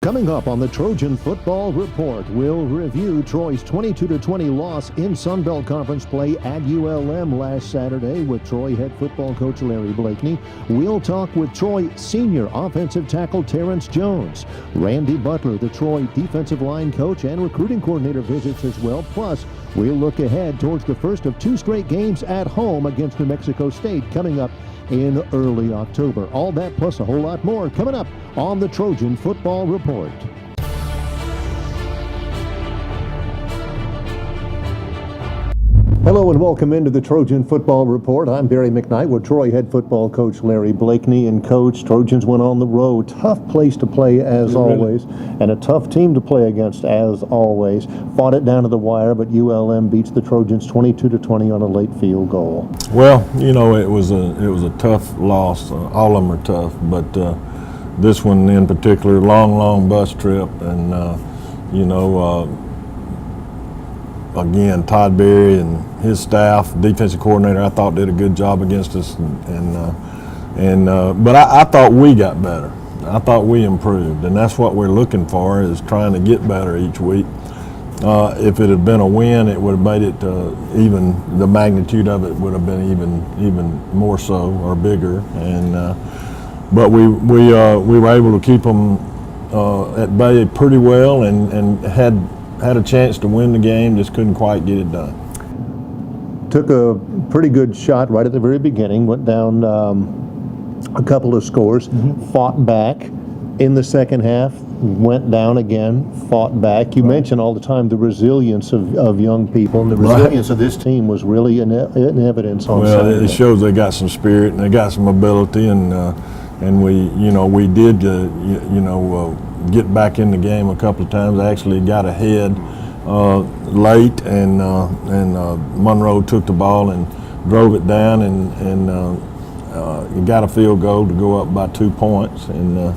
Coming up on the Trojan Football Report, we'll review Troy's 22-20 loss in Sun Belt Conference play at ULM last Saturday with Troy head football coach Larry Blakeney. We'll talk with Troy senior offensive tackle Terrence Jones. Randy Butler, the Troy defensive line coach and recruiting coordinator, visits as well. Plus, we'll look ahead towards the first of 2 straight games at home against New Mexico State coming up in early October. All that plus a whole lot more coming up on the Trojan Football Report. Hello and welcome into the Trojan Football Report. I'm Larry McKnight with Troy head football coach Larry Blakeney. And coach, Trojans went on the road. Tough place to play as always, and a tough team to play against as always. Fought it down to the wire, but ULM beats the Trojans 22-20 on a late field goal. Well, you know, it was a tough loss. All of them are tough, but this one in particular, long bus trip, and again, Todd Berry and his staff, defensive coordinator, I thought did a good job against us, but I thought we got better. I thought we improved, and that's what we're looking for, is trying to get better each week. If it had been a win, it would have made it even, the magnitude of it would have been even more so or bigger, but we were able to keep them at bay pretty well, and had a chance to win the game, just couldn't quite get it done. Took a pretty good shot right at the very beginning, went down a couple of scores, fought back in the second half, went down again, fought back. You mentioned all the time the resilience of young people, and the resilience of this team was really in evidence on Saturday. Well, it shows they got some spirit and they got some ability, and we did get back in the game a couple of times. I actually got ahead late, and Monroe took the ball and drove it down, and got a field goal to go up by 2 points, and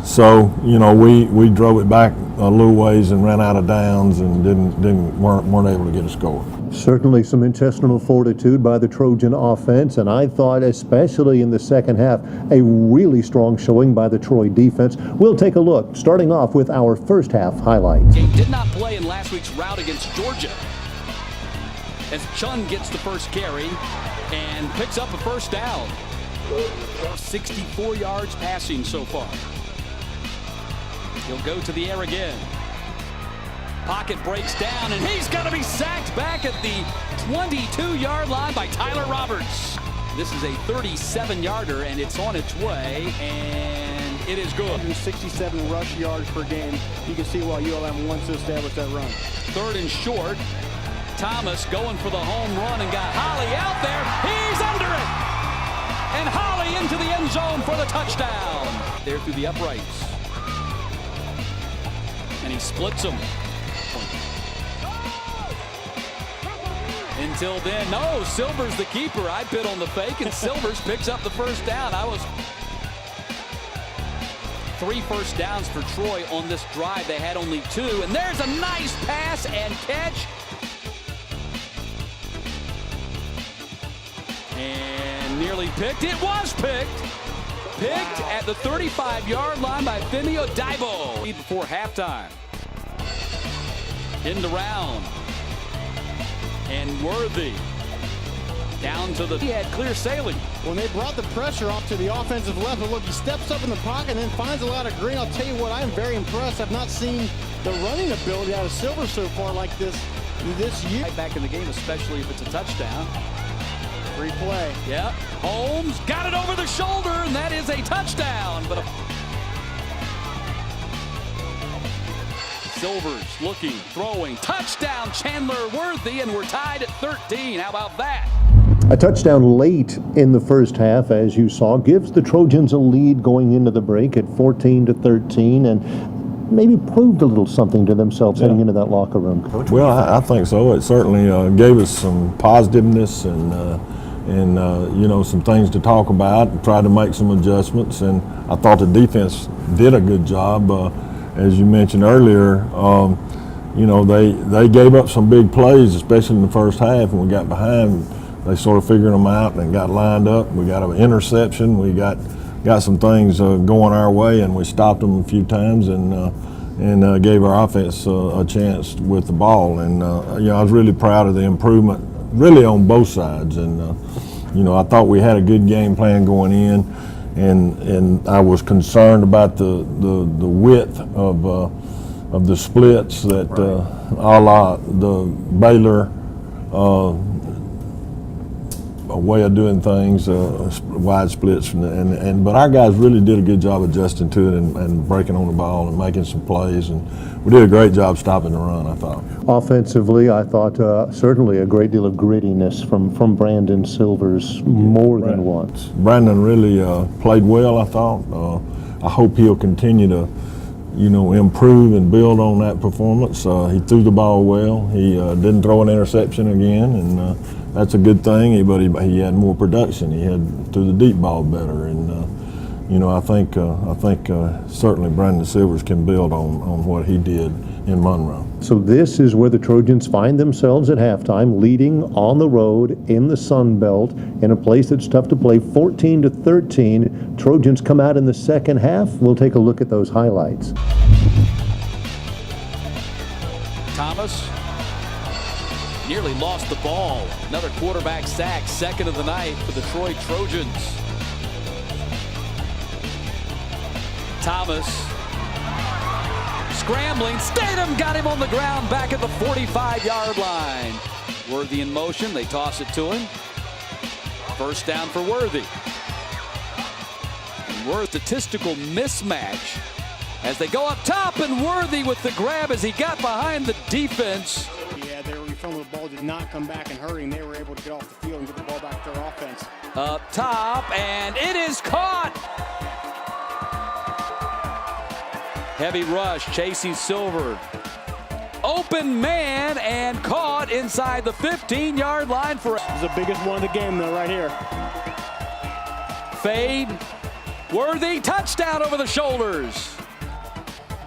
so we drove it back a little ways and ran out of downs and weren't able to get a score. Certainly some intestinal fortitude by the Trojan offense, and I thought, especially in the second half, a really strong showing by the Troy defense. We'll take a look, starting off with our first half highlights. He did not play in last week's rout against Georgia, as Chun gets the first carry and picks up a first down. 64 yards passing so far. He'll go to the air again. Pocket breaks down, and he's going to be sacked back at the 22-yard line by Tyler Roberts. This is a 37-yarder, and it's on its way, and it is good. 167 rush yards per game. You can see why ULM wants to establish that run. 3rd and short. Thomas going for the home run and got Holly out there. He's under it! And Holly into the end zone for the touchdown. There through the uprights. And he splits them. Until then, no, Silver's the keeper. I bid on the fake, and Silvers picks up the first down. 3 first downs for Troy on this drive. They had only 2, and there's a nice pass and catch. And nearly picked. It was picked. Picked at the 35-yard line by Femio Daibo. Before halftime. In the round. And Worthy down to the. He had clear sailing. When they brought the pressure off to the offensive left, but look, he steps up in the pocket and then finds a lot of green. I'll tell you what, I'm very impressed. I've not seen the running ability out of Silver so far like this year. Right back in the game, especially if it's a touchdown. Free play. Yeah. Holmes got it over the shoulder, and that is a touchdown. But Silvers looking, throwing, touchdown, Chandler Worthy, and we're tied at 13. How about that? A touchdown late in the first half, as you saw, gives the Trojans a lead going into the break at 14-13, and maybe proved a little something to themselves heading into that locker room. Well, I think so. It certainly gave us some positiveness and some things to talk about, and tried to make some adjustments, and I thought the defense did a good job. As you mentioned earlier, they gave up some big plays, especially in the first half, when we got behind. They sort of figured them out and got lined up. We got an interception. We got got some things going our way, and we stopped them a few times and gave our offense a chance with the ball. And I was really proud of the improvement, really on both sides. And I thought we had a good game plan going in, and I was concerned about the width of the splits that a la the Baylor way of doing things, wide splits, but our guys really did a good job adjusting to it and breaking on the ball and making some plays, and we did a great job stopping the run, I thought. Offensively, I thought certainly a great deal of grittiness from Brandon Silvers more than once. Brandon really played well, I thought. I hope he'll continue to improve and build on that performance. He threw the ball well. He didn't throw an interception again, and that's a good thing. But he had more production. He threw the deep ball better, and I think certainly Brandon Silvers can build on what he did in Monroe. So this is where the Trojans find themselves at halftime, leading on the road in the Sun Belt in a place that's tough to play, 14-13. Trojans come out in the second half. We'll take a look at those highlights. Thomas nearly lost the ball. Another quarterback sack, second of the night for the Troy Trojans. Thomas scrambling. Statham got him on the ground back at the 45-yard line. Worthy in motion. They toss it to him. First down for Worthy. And Worthy, statistical mismatch as they go up top, and Worthy with the grab as he got behind the defense. Yeah, they were filming the ball, did not come back and hurting. They were able to get off the field and get the ball back to their offense. Up top, and it is caught. Heavy rush, chasing Silver. Open man, and caught inside the 15-yard line for... This is the biggest one of the game, though, right here. Fade. Worthy, touchdown over the shoulders.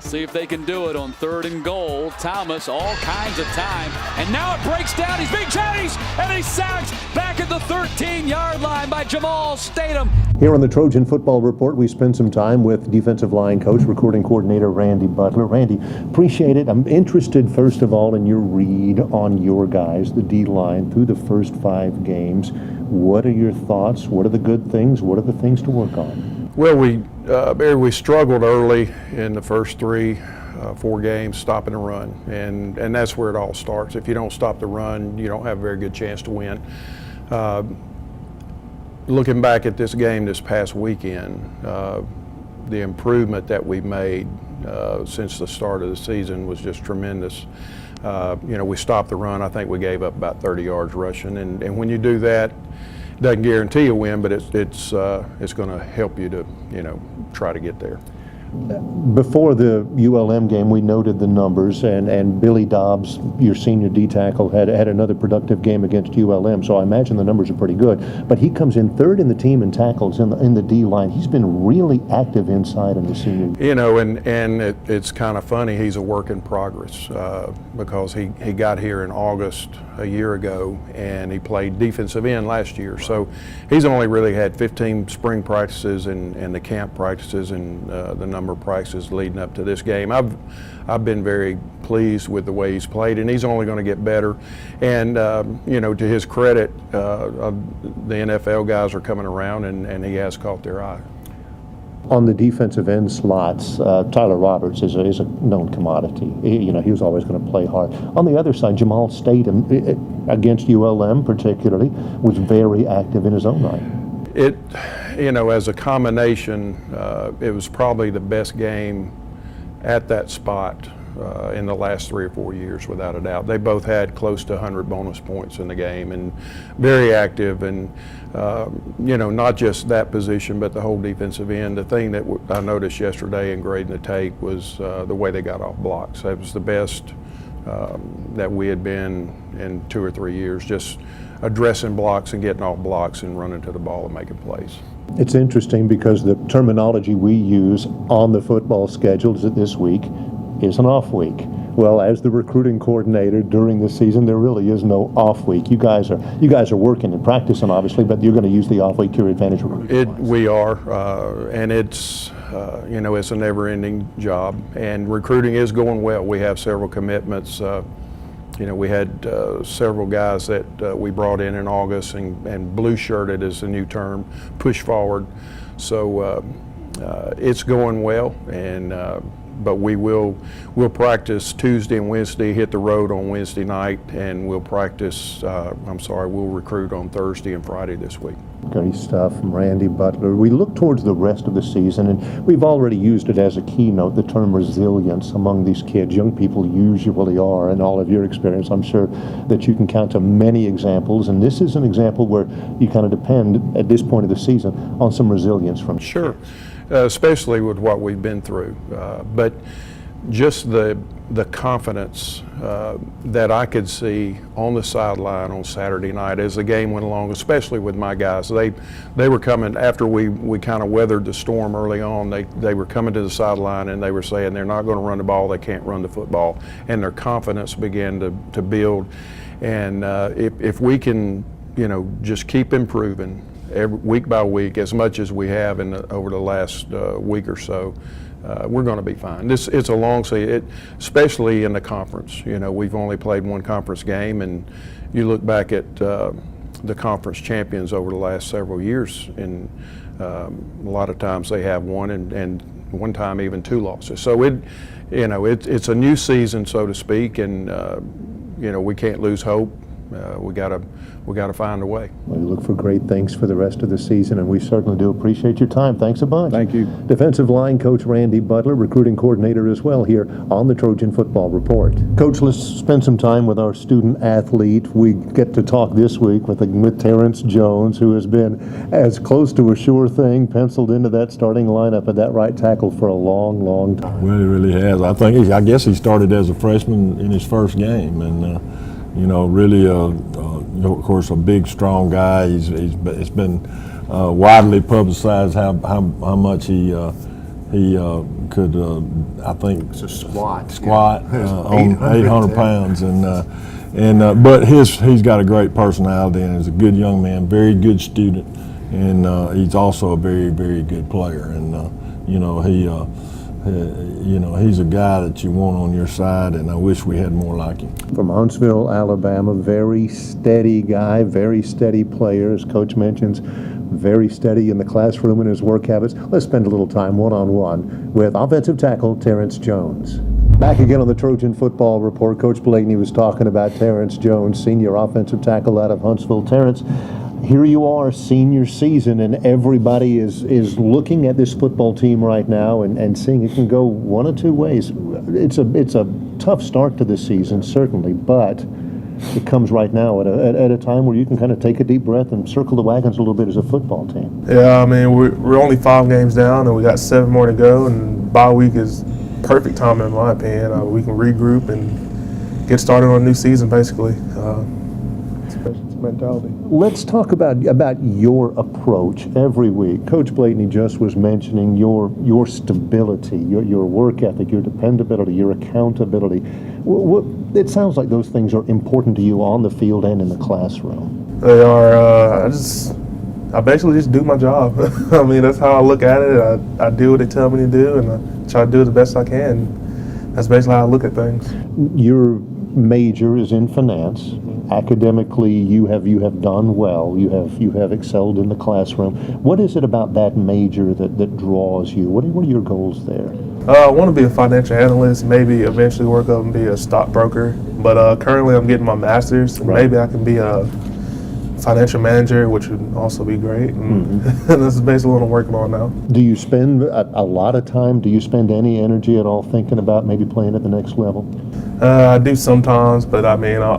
See if they can do it on 3rd and goal. Thomas, all kinds of time. And now it breaks down. He's being chased, and he's sacked back at the 13-yard line by Jamal Statham. Here on the Trojan Football Report, we spend some time with defensive line coach, recording coordinator Randy Butler. Randy, appreciate it. I'm interested, first of all, in your read on your guys, the D-line, through the first 5 games. What are your thoughts? What are the good things? What are the things to work on? Well, we struggled early in the first 3-4 games, stopping the run, and that's where it all starts. If you don't stop the run, you don't have a very good chance to win. Looking back at this game this past weekend, the improvement that we made since the start of the season was just tremendous. We stopped the run. I think we gave up about 30 yards rushing, and when you do that, it doesn't guarantee a win, but it's going to help you to try to get there. Before the ULM game, we noted the numbers, and Billy Dobbs, your senior D tackle, had another productive game against ULM, so I imagine the numbers are pretty good. But he comes in 3rd in the team in tackles in the D line. He's been really active inside in the senior. It's kind of funny. He's a work in progress because he got here in August a year ago, and he played defensive end last year. So he's only really had 15 spring practices and the camp practices and the number of practices leading up to this game. I've been very pleased with the way he's played, and he's only going to get better. And to his credit, the NFL guys are coming around, and he has caught their eye. On the defensive end slots, Tyler Roberts is a known commodity. He was always going to play hard. On the other side, Jamal Statham, against ULM particularly, was very active in his own right. As a combination, it was probably the best game at that spot in the last 3 or 4 years, without a doubt. They both had close to 100 bonus points in the game, and very active, and not just that position, but the whole defensive end. The thing that I noticed yesterday in grading the tape was the way they got off blocks. That was the best that we had been in 2 or 3 years, just addressing blocks and getting off blocks and running to the ball and making plays. It's interesting because the terminology we use on the football schedule is that this week is an off week. Well, as the recruiting coordinator during the season, there really is no off week. You guys are working and practicing, obviously, but you're going to use the off week to your advantage. We are, and it's it's a never-ending job. And recruiting is going well. We have several commitments. We had several guys that we brought in August, and blue-shirted is the new term, push forward. So it's going well, and but we'll practice Tuesday and Wednesday, hit the road on Wednesday night, and we'll recruit on Thursday and Friday this week. Great stuff from Randy Butler. We look towards the rest of the season, and we've already used it as a keynote, the term resilience among these kids. Young people usually are, in all of your experience. I'm sure that you can count to many examples, and this is an example where you kind of depend, at this point of the season, on some resilience from Sure. Especially with what we've been through. But just the confidence that I could see on the sideline on Saturday night as the game went along, especially with my guys. They were coming, after we kind of weathered the storm early on, they were coming to the sideline and they were saying they're not going to run the ball, they can't run the football. And their confidence began to build. And if we can, just keep improving, week by week, as much as we have over the last week or so, we're going to be fine. It's a long season, especially in the conference. We've only played one conference game, and you look back at the conference champions over the last several years, and a lot of times they have one, and one time even two losses. So it's a new season, so to speak, and we can't lose hope. We gotta find a way. We look for great things for the rest of the season, and we certainly do appreciate your time. Thanks a bunch. Thank you. Defensive line coach Randy Butler, recruiting coordinator as well, here on the Trojan Football Report. Coach, let's spend some time with our student athlete. We get to talk this week with Terrence Jones, who has been as close to a sure thing penciled into that starting lineup at that right tackle for a long, long time. Well, he really has. I guess he started as a freshman in his first game, and really, of course, a big, strong guy. It's been widely publicized how much he could, I think, squat on 800 pounds, but he's got a great personality, and he's a good young man, very good student, and he's also a very, very good player, and he's a guy that you want on your side, and I wish we had more like him. From Huntsville, Alabama, very steady guy, very steady player, as Coach mentions, very steady in the classroom and his work habits. Let's spend a little time one-on-one with offensive tackle Terrence Jones. Back again on the Trojan Football Report. Coach Blakeney was talking about Terrence Jones, senior offensive tackle out of Huntsville. Terrence, here you are, senior season, and everybody is looking at this football team right now and seeing it can go one of two ways. It's a tough start to the season, certainly, but it comes right now at a time where you can kind of take a deep breath and circle the wagons a little bit as a football team. Yeah, I mean, we're only 5 games down, and we got 7 more to go, and bye week is perfect time in my opinion. We can regroup and get started on a new season, basically. Mentality. Let's talk about your approach every week. Coach Blakeney just was mentioning your stability, your work ethic, your dependability, your accountability. It sounds like those things are important to you on the field and in the classroom. They are. I basically just do my job. I mean, that's how I look at it. I do what they tell me to do, and I try to do it the best I can. That's basically how I look at things. Your major is in finance. Academically, you have done well. You have excelled in the classroom. What is it about that major that draws you? What are your goals there? I want to be a financial analyst, maybe eventually work up and be a stockbroker. But currently I'm getting my master's, and maybe I can be a financial manager, which would also be great. And this is basically what I'm working on now. Do you spend a lot of time, do you spend any energy at all thinking about maybe playing at the next level? I do sometimes, but I mean, I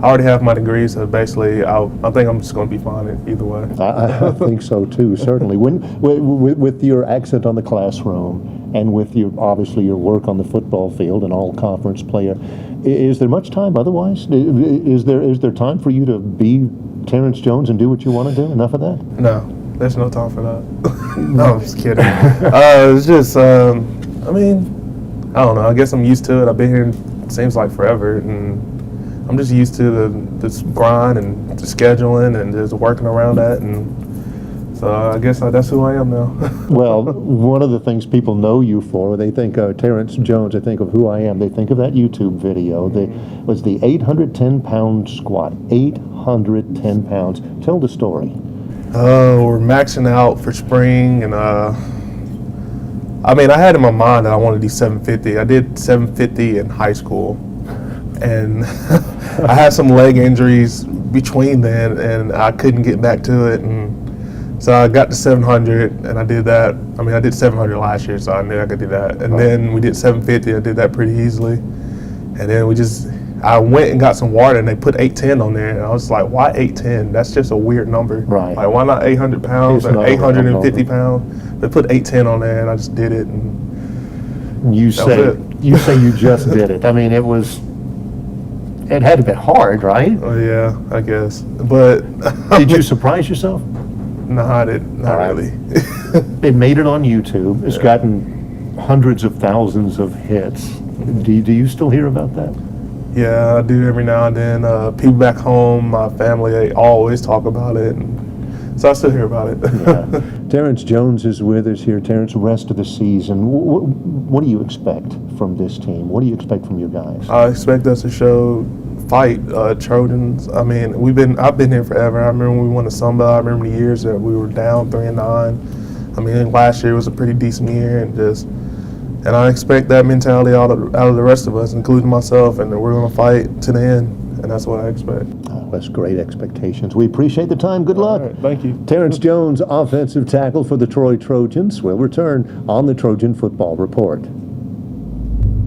already have my degree, so basically I think I'm just going to be fine either way. I think so too, certainly. With your accent on the classroom and with obviously your work on the football field, an all-conference player, is there much time otherwise? Is there time for you to be Terrence Jones and do what you want to do? Enough of that? No, there's no time for that. No, I'm just kidding. It's just, I mean, I don't know. I guess I'm used to it. I've been here, seems like forever, and I'm just used to this grind and the scheduling and just working around that, and so I guess that's who I am now. Well, one of the things people know you for, they think Terrence Jones, they think of Who I Am, they think of that YouTube video. It was the 810-pound squat, 810 pounds. Tell the story. We're maxing out for spring, and I mean, I had in my mind that I wanted to do 750. I did 750 in high school, and I had some leg injuries between then, and I couldn't get back to it, and so I got to 700, and I did that. I mean, I did 700 last year, so I knew I could do that. And then we did 750. I did that pretty easily. And then I went and got some water, and they put 810 on there, and I was like, why 810? That's just a weird number. Right. Like, why not 800 pounds It's or not a 850 pounds? They put 810 on there, and I just did it. And You that was say you just did it. I mean, it had to be hard, right? oh yeah, I guess. But Did you surprise yourself? no, I didn't. Not really. It made it on YouTube. It's gotten hundreds of thousands of hits. Do you still hear about that? Yeah, I do every now and then. People back home, my family, they always talk about it, and so I still hear about it. Yeah. Terrence Jones is with us here. Terrence, rest of the season, what do you expect from this team? What do you expect from your guys? I expect us to fight Trojans. I mean, I've been here forever. I remember when we won the Sun Belt. I remember the years that we were down 3-9. I mean, last year was a pretty decent year, and I expect that mentality out of the rest of us, including myself, and that we're going to fight to the end, and that's what I expect. That's great expectations. We appreciate the time. Good luck. All right, thank you. Terrence Jones, offensive tackle for the Troy Trojans, will return on the Trojan Football Report.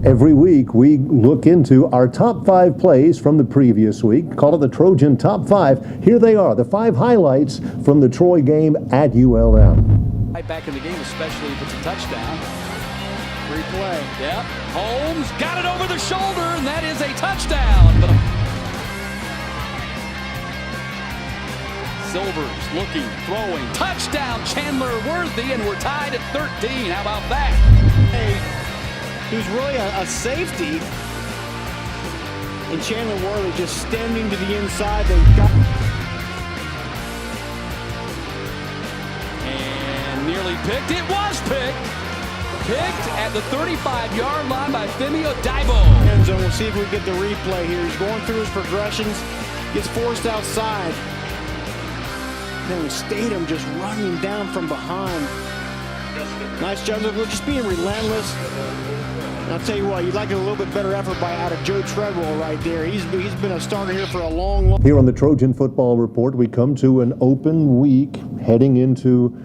Every week, we look into our top 5 plays from the previous week. Call it the Trojan Top 5. Here they are, the 5 highlights from the Troy game at ULM. Right back in the game, especially if it's a touchdown. Free play. Yep. Holmes got it over the shoulder, and that is a touchdown. But Silvers looking, throwing, touchdown, Chandler Worthy, and we're tied at 13. How about that? Who's really a safety, and Chandler Worthy just standing to the inside. And nearly picked. It was picked. Picked at the 35-yard line by Femi Odaibo. End zone. We'll see if we get the replay here. He's going through his progressions, gets forced outside. Then Statham just running down from behind. Nice job of just being relentless. And I'll tell you what, you'd like a little bit better effort out of Joe Treadwell right there. He's been a starter here for a long. Here on the Trojan Football Report, we come to an open week heading into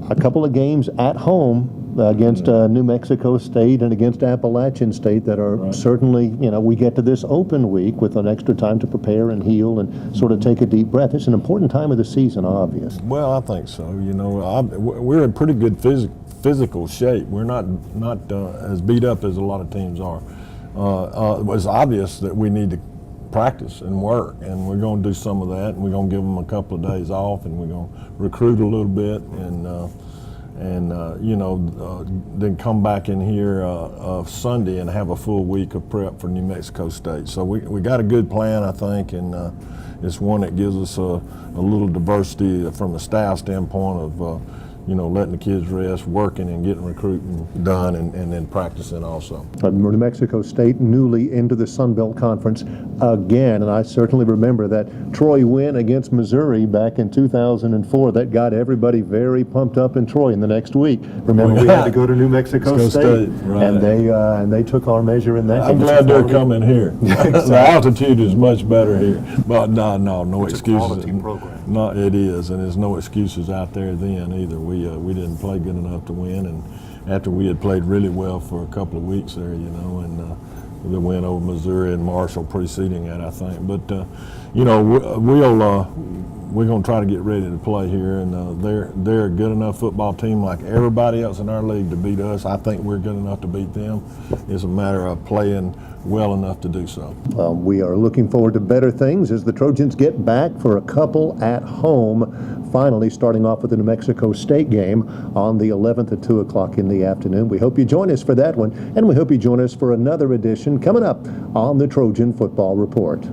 a couple of games at home against New Mexico State and against Appalachian State that are certainly, we get to this open week with an extra time to prepare and heal and sort of take a deep breath. It's an important time of the season, obviously. Well, I think so. We're in pretty good physical shape. We're not as beat up as a lot of teams are. It was obvious that we need to practice and work, and we're going to do some of that, and we're going to give them a couple of days off, and we're going to recruit a little bit, and then come back in here Sunday and have a full week of prep for New Mexico State. So we got a good plan, I think, and it's one that gives us a little diversity from the staff standpoint of letting the kids rest, working and getting recruiting done, and then practicing also. New Mexico State newly into the Sun Belt Conference again, and I certainly remember that Troy win against Missouri back in 2004. That got everybody very pumped up in Troy in the next week. Remember, we had to go to New Mexico State, right. and they took our measure in that. I'm glad they're coming here. The altitude is much better here, but no excuses. It's a quality program. No, it is, and there's no excuses out there then either. We didn't play good enough to win, and after we had played really well for a couple of weeks there, and the win over Missouri and Marshall preceding that, I think. But we're going to try to get ready to play here, and they're a good enough football team like everybody else in our league to beat us. I think we're good enough to beat them. It's a matter of playing well enough to do so. We are looking forward to better things as the Trojans get back for a couple at home, finally starting off with the New Mexico State game on the 11th at 2 o'clock in the afternoon. We hope you join us for that one, and we hope you join us for another edition coming up on the Trojan Football Report.